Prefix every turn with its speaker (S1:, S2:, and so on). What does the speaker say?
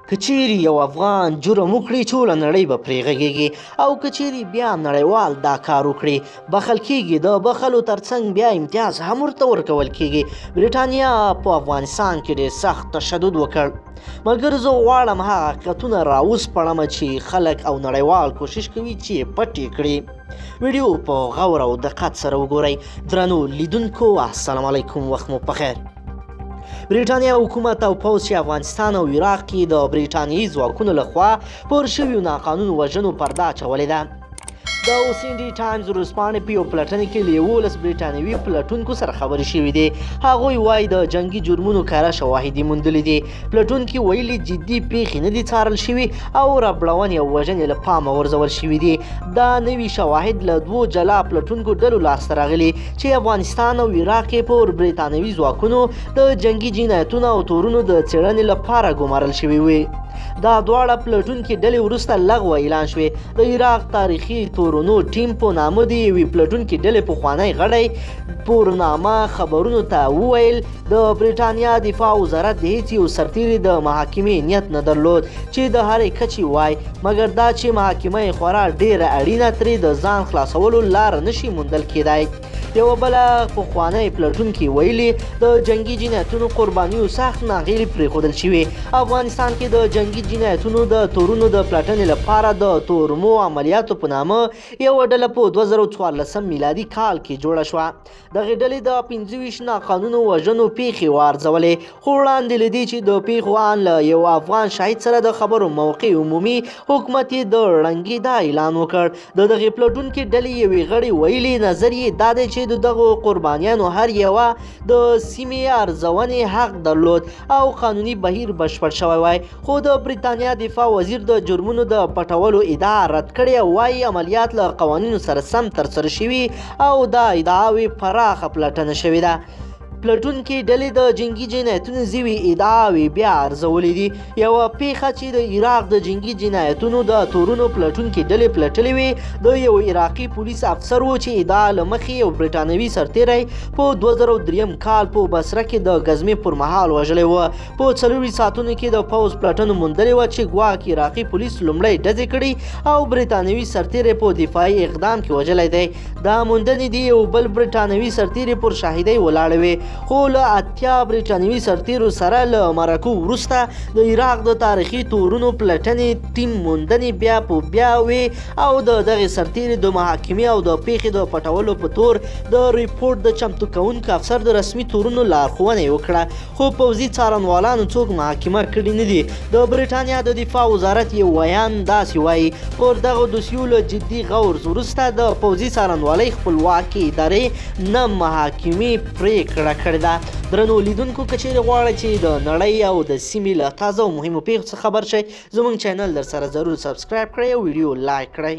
S1: که چیرې یو افغان جرم وکړي ټوله نړۍ به پرې غږېږي او که چیرې بیا نړیوال دا کار وکړي بخښل کیږي. د بخښلو ترڅنګ بیا امتیاز هم ورته ورکول کیږي. برېټانیا په افغانستان کې ډېر سخت تشدد وکړ. ملګرو زه غواړم هغه حقیقتونه راوسپړم چې خلک او نړیوال کوشش کوي چې پټ یې کړي. ویډیو په غور او دقت سره وګورئ. درنو لیدونکو السلام علیکم، وخت مو پخیر. برېټانیا حکومت او پوځ چې افغانستان او عراق کې د برېټانیایي ځواکونو لخوا پر شویو ناقانونه وژنو پرده اچولې ده. د اوسینډي ټایمز ورځپاڼې په یو پلټنه کې له 11 برېټانوي پلټونکو سره خبرې شوې دي. هغوی وایي د جنګي جرمونو کره شواهد موندلي دي. پلټونکي ویلي جدي پیښې نه دي څارل شوي او ربړونې او وژنې له پامه غورځول شوي دي. دا نوي شواهد له 2 جلا پلټونکو ډلو لاسته راغلي چې افغانستان او عراق کې پر برېټانوي ځواکونو د جنګي جنایتونو او تورونو د څېړنې لپاره ګمارل شوي وي. دا دواړه پلټونکي ډلې وروسته لغوه اعلان شوې. د عراق تاریخي تورونو ټیم په نامه د یوې پلټونکي ډلې پخوانی غړی پورنامه خبرونو ته وویل د برېټانیا دفاع وزارت د هیڅ یو سرتیري د محاکمې نیت نه درلود چې د هرې کچې وای، مګر دا چې محاکمه یې خورا ډېره اړینه ترې د ځان خلاصولو لاره نشي موندل کېدای. یوه بله پخوانی پلټونکي ویلي د جنګي جنایتونو قربانیو سخت ناغېړي پرېښودل شوي. افغانستان کې د جنګي جنایتونو د تورونو د پلټنې لپاره د تورمو عملیاتو په نامه یوه ډله په 2014 میلادي کال کې جوړه شوه. دغې ډلې د 25 ناقانونه وژنو پیښې وارزولې، خو وړاندې له دې چې د پیښو ان له یو افغان شهید سره د خبرو موقع عمومي حکومت یې د ړنګې دا اعلان وکړ. د دغې پلټونکي ډلې یوې غړي ویلي نظر یې دا دی چې د دغو قربانیانو هر یوه د سیمې ارزونې حق درلود او قانوني بهیر بشپړ شوی وای. خو د برېټانیا دفاع وزیر د جرمونو د پټولو ادعا رد کړې او وایي عملیات له قوانینو سره سم ترسره شوي او دا ادعاوې پراخه پلټنه شوې ده. پلټونکي ډلې د جنګي جنایتونو ځینې ادعاوې بیا ارزولې دي. یوه پیښه چې د عراق د جنګي جنایتونو د تورونو پلټونکي ډلې پلټلې وې د یو عراقي پولیس افسر و چې ادعا له مخې یو برېټانوي سرتیری په 2003 کال په بصره کې د غزمې پر مهال وژلی و. په 4 ساعتونو کې د پوځ پلټنه موندلې وه چې ګواکې عراقي پولیس لومړی ډزې کړي او برېټانوي سرتیری په دفاعي اقدام کې وژلی دی. دا موندنې د یو بل برېټانوي سرتیری پر شاهدۍ ولاړې وې. خو له 80 برېټانوي سرتیرو سره له مرکو وروسته د عراق د تاریخي تورونو پلټنې ټیم موندنې بیا په بیا وې او د دغې سرتیري د محاکمې او د پیښې د پټولو په تور د ریپورټ د چمتو کوونکي افسر د رسمي تورونو لارښوونه یې وکړه، خو پوځي څارنوالانو څوک محاکمه کړي نه دي. د برېټانیا د دفاع وزارت یو ویان داسې وایي پر دغو دوسیو له جدي غور وروسته د پوځي څارنوالۍ خپلواکې ادارې نه محاکمې پرېکړه کړې ده. درنو لیدونکو که چیرې غواړئ چې د نړۍ او د سیمې له تازه او مهمو پیښو څخه خبر شئ زموږ چینل در سره ضرور سبسکرایب کړئ او ویډیو لایک کړئ.